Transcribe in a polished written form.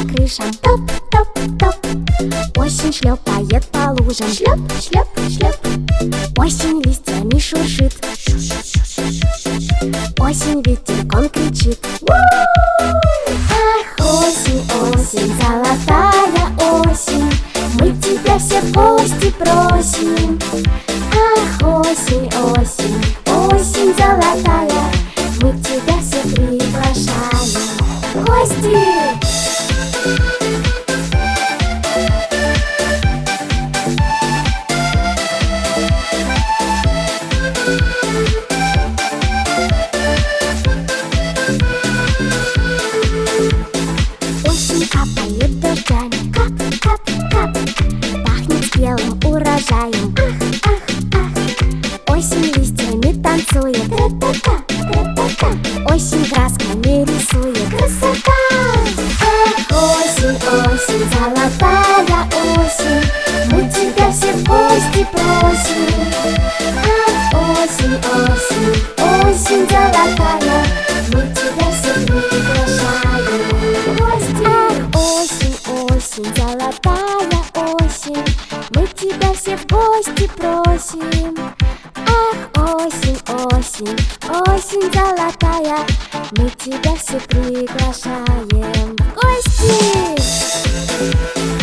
крышам. Топ-топ-топ. Осень шлепает по лужам. Шлеп, шлеп, шлеп. Осень листьями шуршит. Осень ветерком кричит. Ах, осень, осень, золотая осень, мы тебя все в гости просим. Ах, осень, осень, осень золотая, мы тебя все приглашаем в гости. Капает дождями, кап, кап, кап. Пахнет спелым урожаем. Ах, ах, ах. Осень листьями танцует. Тра-та-та, тра-та-та. Осень красками рисует. Красота! Ах, осень, осень, золотая осень, мы тебя все в гости просим. Ах, осень, осень, осень золотая, мы тебя все приглашаем в гости. Осень, золотая осень, мы тебя все в гости просим. Ах, осень, осень, осень золотая, мы тебя все приглашаем.